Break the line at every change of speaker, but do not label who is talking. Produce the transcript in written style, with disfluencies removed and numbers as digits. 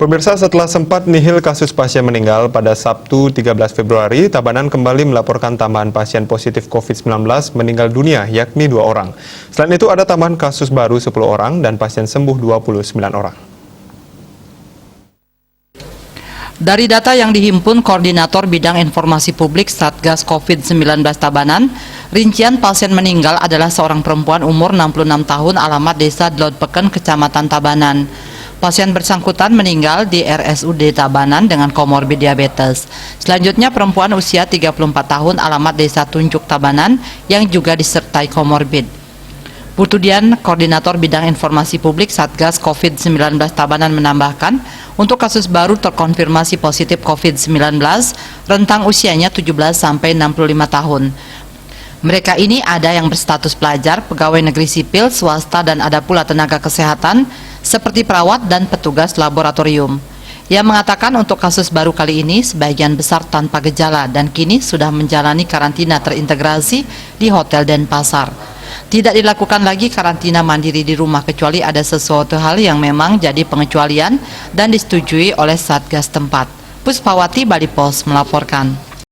Pemirsa, setelah sempat nihil kasus pasien meninggal pada Sabtu 13 Februari, Tabanan kembali melaporkan tambahan pasien positif COVID-19 meninggal dunia, yakni 2 orang. Selain itu ada tambahan kasus baru 10 orang dan pasien sembuh 29 orang.
Dari data yang dihimpun Koordinator Bidang Informasi Publik Satgas COVID-19 Tabanan, rincian pasien meninggal adalah seorang perempuan umur 66 tahun alamat Desa Dlodpeken, Kecamatan Tabanan. Pasien bersangkutan meninggal di RSUD Tabanan dengan komorbid diabetes. Selanjutnya perempuan usia 34 tahun alamat Desa Tunjuk Tabanan yang juga disertai komorbid. Putudian, Koordinator Bidang Informasi Publik Satgas COVID-19 Tabanan menambahkan, untuk kasus baru terkonfirmasi positif COVID-19, rentang usianya 17 sampai 65 tahun. Mereka ini ada yang berstatus pelajar, pegawai negeri sipil, swasta, dan ada pula tenaga kesehatan seperti perawat dan petugas laboratorium. Ia mengatakan untuk kasus baru kali ini sebagian besar tanpa gejala dan kini sudah menjalani karantina terintegrasi di hotel Denpasar. Tidak dilakukan lagi karantina mandiri di rumah kecuali ada sesuatu hal yang memang jadi pengecualian dan disetujui oleh Satgas tempat. Puspawati, Bali Pos melaporkan.